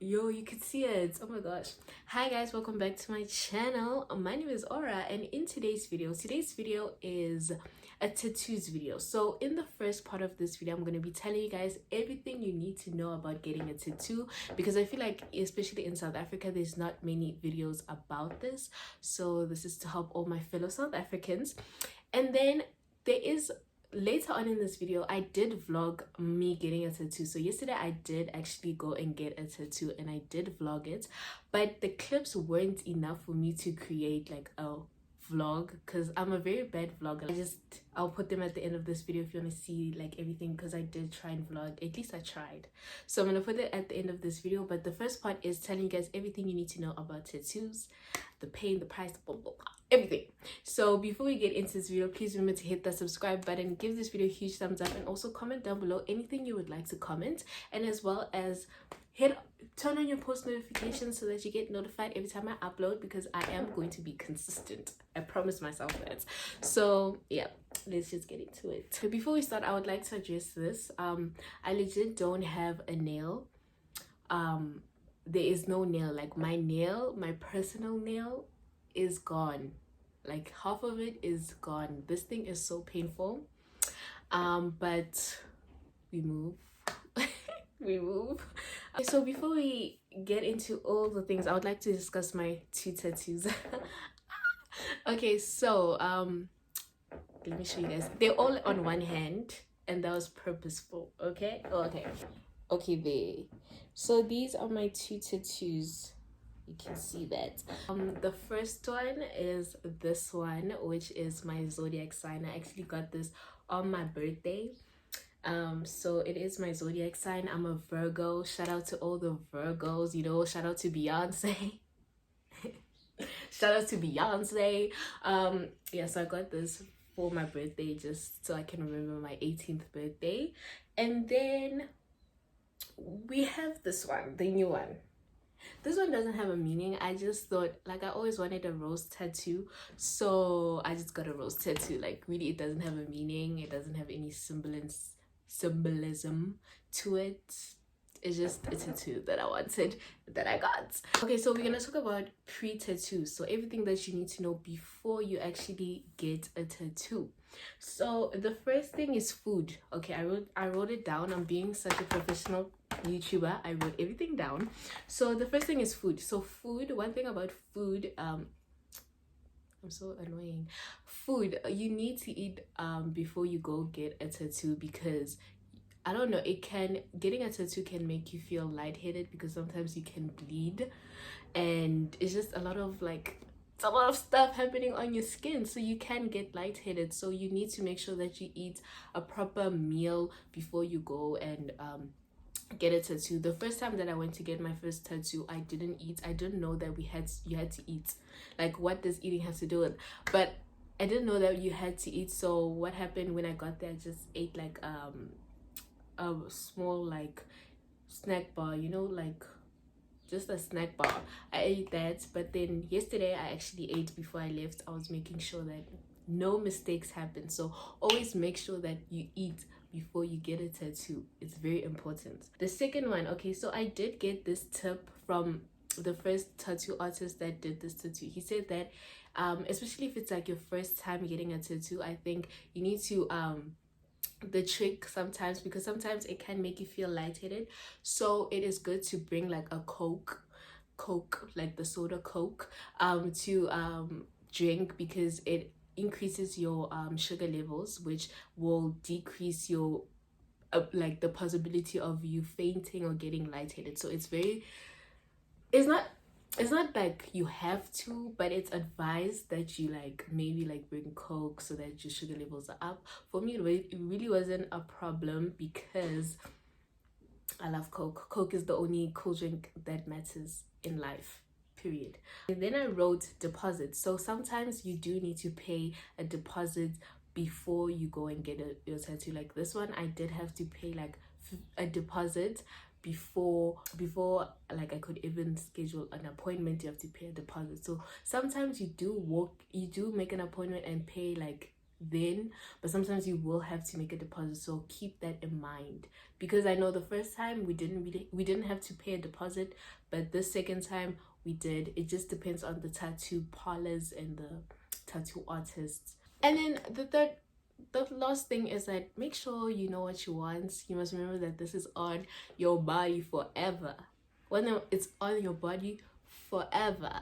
Yo, you can see it. Oh my gosh. Hi guys, welcome back to my channel. My name is Aura, and in today's video is a tattoos video. So in the first part of this video, I'm going to be telling you guys everything you need to know about getting a tattoo, because I feel like especially in South Africa there's not many videos about this. So this is to help all my fellow South Africans. And then there is later on in this video I did vlog me getting a tattoo. So yesterday I did actually go and get a tattoo and I did vlog it, but the clips weren't enough for me to create like a vlog because I'm a very bad vlogger. I'll put them at the end of this video if you want to see like everything, because I did try and vlog. At least I tried. So I'm gonna put it at the end of this video, but the first part is telling you guys everything you need to know about tattoos, the pain, the price, blah, blah, blah, everything. So before we get into this video, please remember to hit that subscribe button, give this video a huge thumbs up, and also comment down below anything you would like to comment, and as well as turn on your post notifications so that you get notified every time I upload, because I am going to be consistent. I promise myself that. So yeah, let's just get into it. So before we start, I would like to address this. I legit don't have a nail. There is no nail. Like my personal nail is gone. Like half of it is gone. This thing is so painful. But we move. we move. So before we get into all the things, I would like to discuss my two tattoos. Okay, so let me show you guys. They're all on one hand, and that was purposeful. Okay, okay there. So these are my two tattoos. You can see that. The first one is this one, which is my zodiac sign. I actually got this on my birthday. So it is my zodiac sign. I'm a Virgo. Shout out to all the Virgos, you know, shout out to Beyonce. Shout out to Beyonce. Yeah, so I got this for my birthday just so I can remember my 18th birthday. And then we have this one, the new one. This one doesn't have a meaning. I just thought, like, I always wanted a rose tattoo, so I just got a rose tattoo. Like, really, it doesn't have a meaning. It doesn't have any symbolism to it. It's just a tattoo that I wanted, that I got. Okay, so we're gonna talk about pre-tattoo. So everything that you need to know before you actually get a tattoo. So the first thing is food. Okay, I wrote it down. I'm being such a professional YouTuber. I wrote everything down. So the first thing is food. So food, one thing about food, I'm so annoying. Food, you need to eat before you go get a tattoo, because I don't know, getting a tattoo can make you feel lightheaded, because sometimes you can bleed, and it's just a lot of stuff happening on your skin, so you can get lightheaded. So you need to make sure that you eat a proper meal before you go and get a tattoo. The first time that I went to get my first tattoo, I didn't eat. I didn't know that you had to eat. Like, what does eating have to do with? But I didn't know that you had to eat. So what happened when I got there, I just ate like a small like snack bar, you know, like just a snack bar. I ate that, but then yesterday I actually ate before I left. I was making sure that no mistakes happen. So always make sure that you eat before you get a tattoo. It's very important. The second one, okay, so I did get this tip from the first tattoo artist that did this tattoo. He said that especially if it's like your first time getting a tattoo, I think you need to the trick sometimes, because sometimes it can make you feel lightheaded, so it is good to bring like a coke, like the soda Coke, to drink, because it increases your sugar levels, which will decrease your like the possibility of you fainting or getting lightheaded. So it's not like you have to, but it's advised that you like maybe like bring Coke so that your sugar levels are up. For me, it really wasn't a problem, because I love Coke. Coke is the only cool drink that matters in life, period. And then I wrote deposit. So sometimes you do need to pay a deposit before you go and get your tattoo. Like this one, I did have to pay like a deposit before like I could even schedule an appointment. You have to pay a deposit. So sometimes you do make an appointment and pay like then, but sometimes you will have to make a deposit, so keep that in mind. Because I know the first time we didn't have to pay a deposit, but the second time we did. It just depends on the tattoo parlors and the tattoo artists. And then the last thing is that make sure you know what you want. You must remember that this is on your body forever. When it's on your body forever.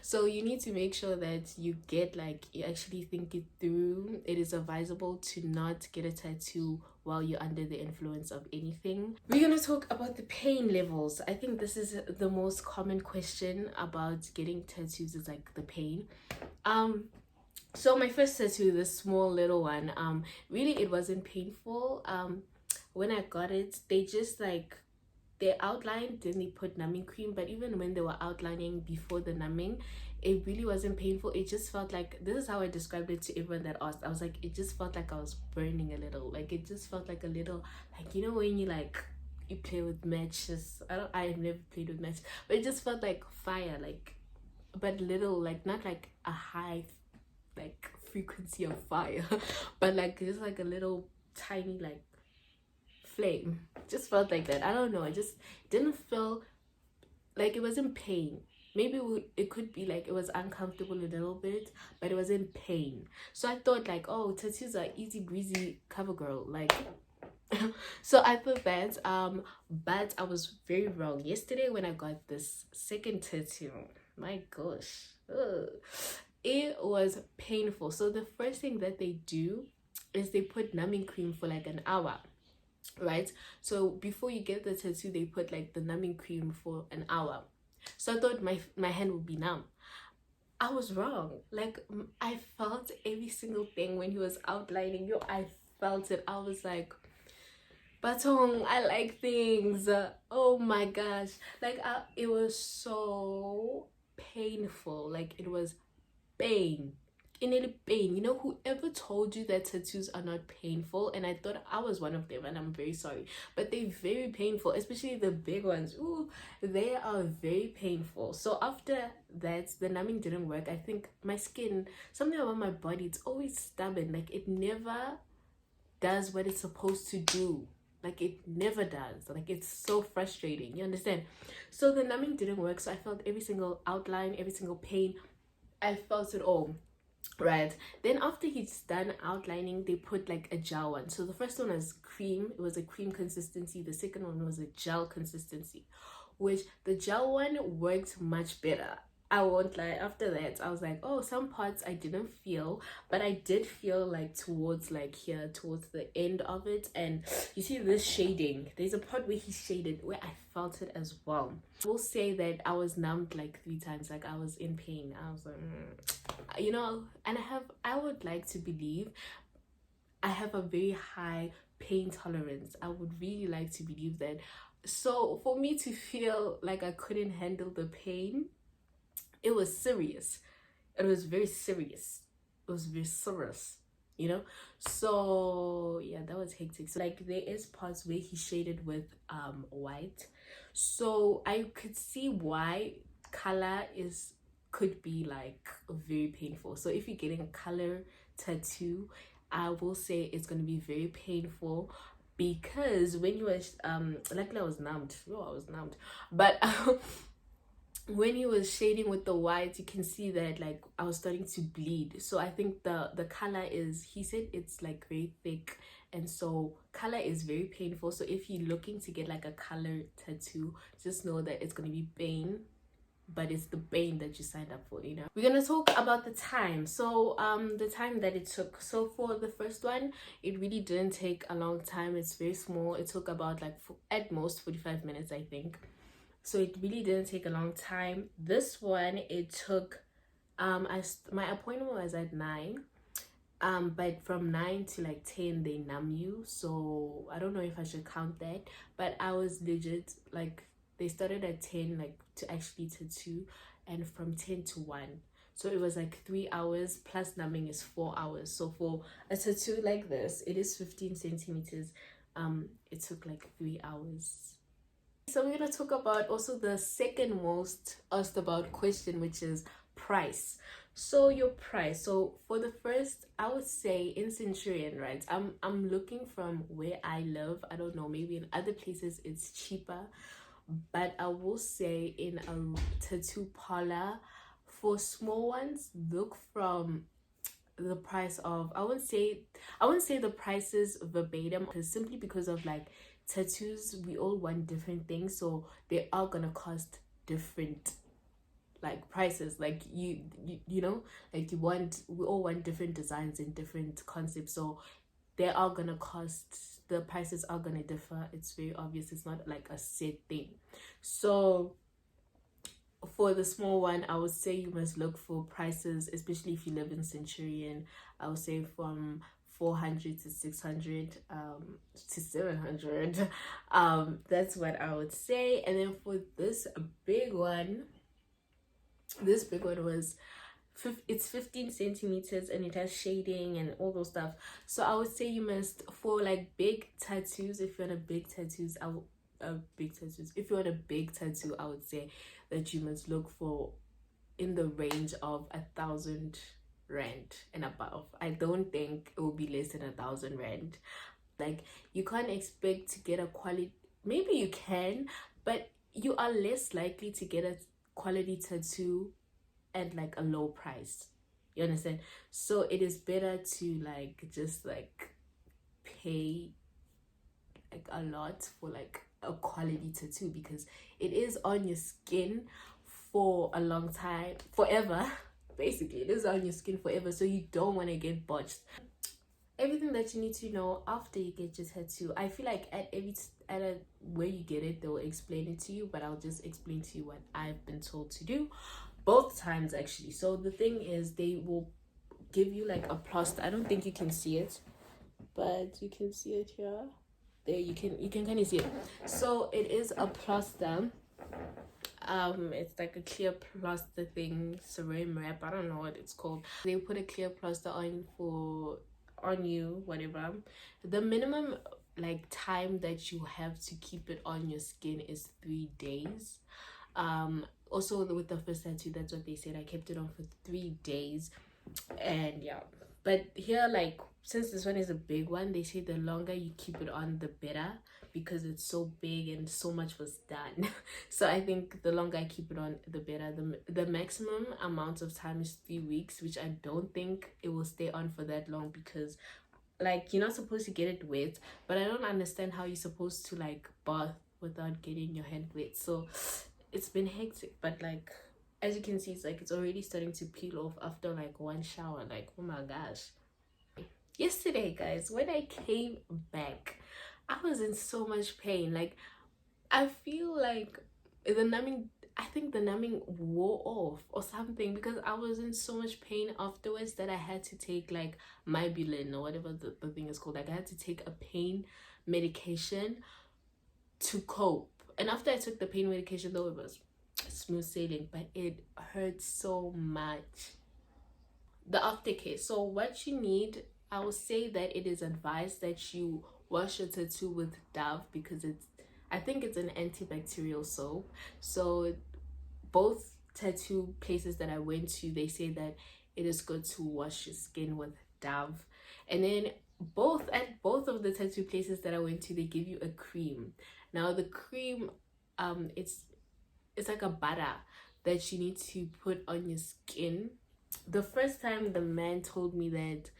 So you need to make sure that you get, like, you actually think it through. It is advisable to not get a tattoo while you're under the influence of anything. We're gonna talk about the pain levels. I think this is the most common question about getting tattoos, is like the pain. So my first tattoo, this small little one, really it wasn't painful. When I got it, they just like, they outlined, then they put numbing cream. But even when they were outlining before the numbing, it really wasn't painful. It just felt like, this is how I described it to everyone that asked. I was like, it just felt like I was burning a little. Like, it just felt like a little, like, you know when you like, you play with matches. I've never played with matches, but it just felt like fire, like, but little, like not like a high like frequency of fire, but like just like a little tiny like flame. Just felt like that. I don't know, I just didn't feel like, it wasn't pain. Maybe it could be like it was uncomfortable a little bit, but it wasn't pain. So I thought like, oh, tattoos are easy breezy, cover girl, like. So I thought that, but I was very wrong. Yesterday when I got this second tattoo, my gosh, ugh, it was painful. So the first thing that they do is they put numbing cream for like an hour, right? So before you get the tattoo, they put like the numbing cream for an hour. So I thought my hand would be numb. I was wrong. Like, I felt every single thing when he was outlining. I felt it. I was like, Batong, I like things. Oh my gosh. Like, it was so painful. Like, it was pain. Initially pain. You know, whoever told you that tattoos are not painful, and I thought I was one of them, and I'm very sorry, but they're very painful, especially the big ones. Ooh, they are very painful. So after that, the numbing didn't work. I think my skin, something about my body, it's always stubborn. Like, it never does what it's supposed to do. Like, it never does. Like, it's so frustrating, you understand? So the numbing didn't work. So I felt every single outline, every single pain. I felt it all, right? Then after he's done outlining, they put like a gel one. So the first one was cream. It was a cream consistency. The second one was a gel consistency, which the gel one worked much better. I won't lie. After that, I was like, oh, some parts I didn't feel, but I did feel like towards like here, towards the end of it. And you see this shading, there's a part where he shaded where I felt it as well. I will say that I was numbed like 3 times. Like, I was in pain. I was like, you know, and I would like to believe I have a very high pain tolerance. I would really like to believe that. So for me to feel like I couldn't handle the pain, it was serious. It was very serious. It was very serious, you know? So yeah, that was hectic. So like, there is parts where he shaded with white. So I could see why color could be like very painful. So if you're getting a color tattoo, I will say it's gonna be very painful, because when you was luckily I was numbed. Oh, I was numbed. But when he was shading with the white, you can see that like I was starting to bleed. So I think the color is, he said it's like very thick, and so color is very painful. So if you're looking to get like a color tattoo, just know that it's going to be pain, but it's the pain that you signed up for, you know. We're gonna talk about the time. So the time that it took. So for the first one, it really didn't take a long time. It's very small. It took about like at most 45 minutes, I think. So it really didn't take a long time. This one, it took my appointment was at 9, but from 9 to like 10 they numb you. So I don't know if I should count that, but I was legit like, they started at 10 like to actually tattoo, and from 10 to 1. So it was like 3 hours plus numbing is 4 hours. So for a tattoo like this, it is 15 centimeters. It took like 3 hours. So we're going to talk about also the second most asked about question, which is price. So your price. So for the first, I would say in Centurion, right? I'm looking from where I live. I don't know, maybe in other places it's cheaper, but I will say in a tattoo parlor, for small ones, look from the price of, I wouldn't say the prices verbatim, because simply because of like tattoos, we all want different things, so they are gonna cost different like prices. Like you know, like we all want different designs and different concepts, so they are gonna cost, the prices are gonna differ. It's very obvious, it's not like a set thing. So for the small one, I would say you must look for prices, especially if you live in Centurion. I would say from 400 to 600 to 700. That's what I would say. And then for big one this big one was it's 15 centimeters, and it has shading and all those stuff. So I would say you must, for like big tattoos, if you want a big tattoos, if you want a big tattoo, I would say that you must look for in the range of 1,000 rand and above. I don't think it will be less than 1,000 rand. Like, you can't expect to get a quality, maybe you can, but you are less likely to get a quality tattoo at like a low price. You understand? So it is better to like just like pay like a lot for like a quality tattoo, because it is on your skin for a long time, forever. Basically, it is on your skin forever, so you don't want to get botched. Everything that you need to know after you get your tattoo, I feel like where you get it, they'll explain it to you, but I'll just explain to you what I've been told to do both times actually. So the thing is, they will give you like a plaster. I don't think you can see it, but you can see it here. There, you can kind of see it. So it is a plaster. It's like a clear plaster thing, ceramic wrap, I don't know what it's called. They put a clear plaster on you, whatever. The minimum like time that you have to keep it on your skin is 3 days. Also with the first tattoo, that's what they said, I kept it on for 3 days. And yeah, but here, like, since this one is a big one, they say the longer you keep it on, the better, because it's so big and so much was done. So I think the longer I keep it on, the better. The maximum amount of time is 3 weeks, which I don't think it will stay on for that long, because like, you're not supposed to get it wet, but I don't understand how you're supposed to like bath without getting your hand wet. So it's been hectic, but like, as you can see, it's like it's already starting to peel off after like one shower. Like, oh my gosh. Yesterday, guys, when I came back, I was in so much pain. Like, I feel like I think the numbing wore off or something, because I was in so much pain afterwards that I had to take like Mybulin or whatever the thing is called. Like, I had to take a pain medication to cope. And after I took the pain medication, though, it was smooth sailing, but it hurt so much. The Aftercare. So what you need, I will say that it is advised that you wash your tattoo with Dove, because I think it's an antibacterial soap. So both tattoo places that I went to, they say that it is good to wash your skin with Dove. And then at both of the tattoo places that I went to, they give you a cream. Now the cream, it's like a butter that you need to put on your skin. The first time the man told me that,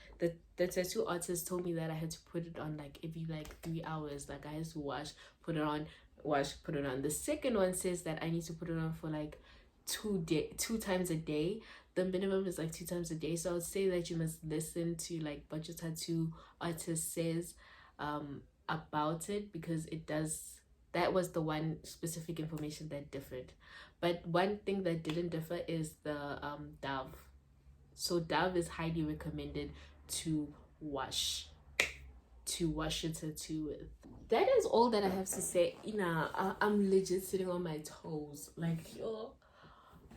the tattoo artist told me that I had to put it on like every like 3 hours. Like, I had to wash, put it on, wash, put it on. The second one says that I need to put it on for like 2 times a day. The minimum is like 2 times a day. So I would say that you must listen to like what your tattoo artist says about it, because that was the one specific information that differed. But one thing that didn't differ is the Dove. So Dove is highly recommended to wash your tattoo with. That is all that I have to say. I'm legit sitting on my toes, like, yo,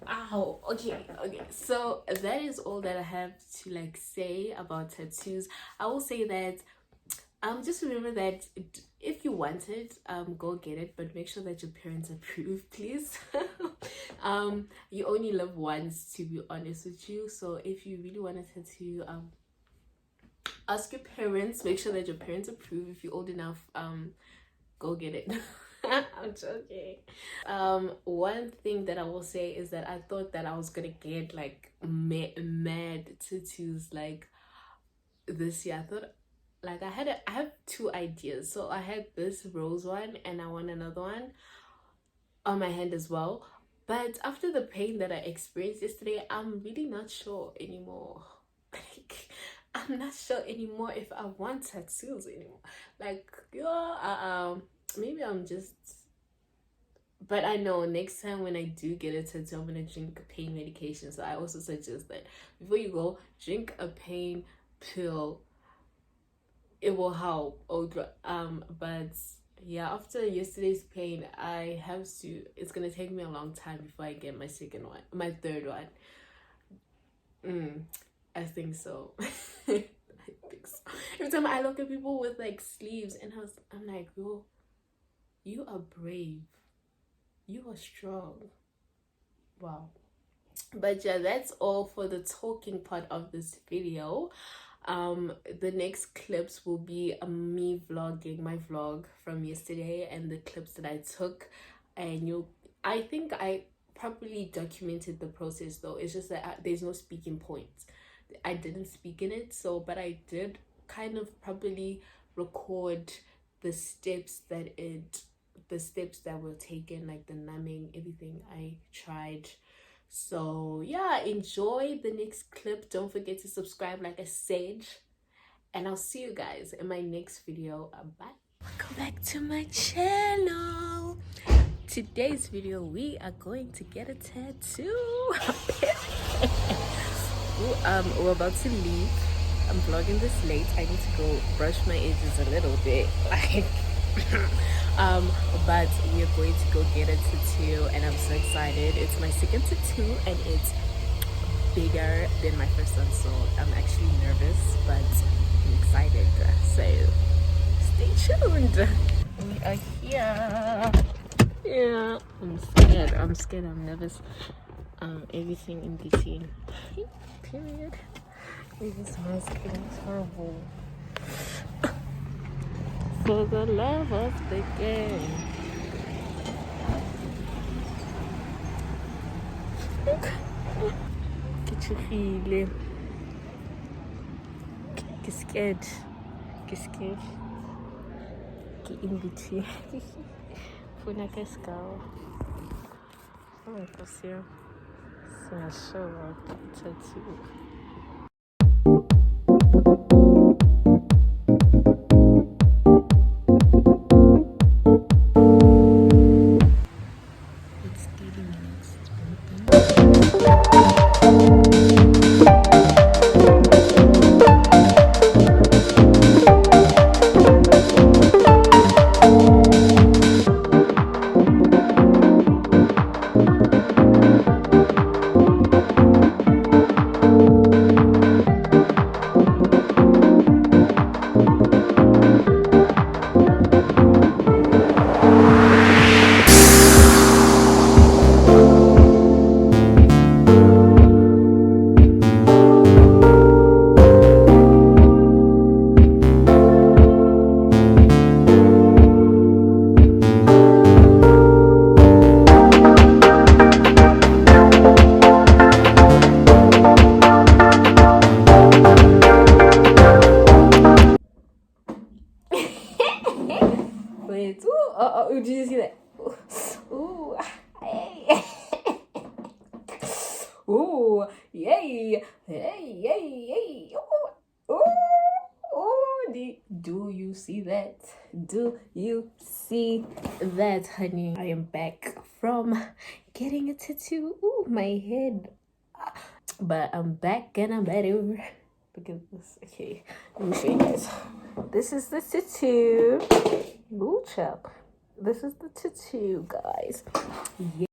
ow. Okay, so that is all that I have to like say about tattoos. I will say that just remember that if you want it, go get it, but make sure that your parents approve, please. You only live once, to be honest with you. So if you really want a tattoo, ask your parents, make sure that your parents approve. If you're old enough, go get it. I'm joking. One thing that I will say is that I thought that I was gonna get like mad tattoos like this year. I thought like I have two ideas. So I had this rose one and I want another one on my hand as well. But after the pain that I experienced yesterday, I'm really not sure anymore. Like, I'm not sure anymore if I want tattoos anymore. Like, yeah, maybe I'm just. But I know next time when I do get a tattoo, I'm gonna drink pain medication. So I also suggest that before you go, drink a pain pill. It will help. But yeah, after yesterday's pain, I have to. It's gonna take me a long time before I get my third one. I think so. I think so. Every time I look at people with like sleeves, and I'm like, yo, you are brave. You are strong. Wow. But yeah, that's all for the talking part of this video. The next clips will be me vlogging my vlog from yesterday and the clips that I took, and I think I properly documented the process though. It's just that there's no speaking points. I didn't speak in it, so but I did kind of properly record the steps that were taken, like the numbing, everything I tried. So yeah, enjoy the next clip. Don't forget to subscribe like I said, and I'll see you guys in my next video. Bye. Welcome back to my channel. Today's video, we are going to get a tattoo. We're about to leave. I'm vlogging this late. I need to go brush my edges a little bit, like but we are going to go get a tattoo, and I'm so excited. It's my second tattoo and it's bigger than my first one, so I'm actually nervous, but I'm excited. So stay tuned. We are here. Yeah, I'm scared, I'm nervous. Everything in between. Period. This mask is horrible. For the love of the game. Ke scared. Ke in between. Funa ka skull. Oh my gosh, yeah. It's gonna show up tattoo. Wait, did you see that? Ooh, hey. Ooh, yay, hey, do you see that? Do you see that, honey? I am back from getting a tattoo. Ooh, my head. But I'm back and I'm better. Look at this. Okay, let me show you guys. This is the tattoo. Ooh, child. This is the tattoo, guys. Yeah.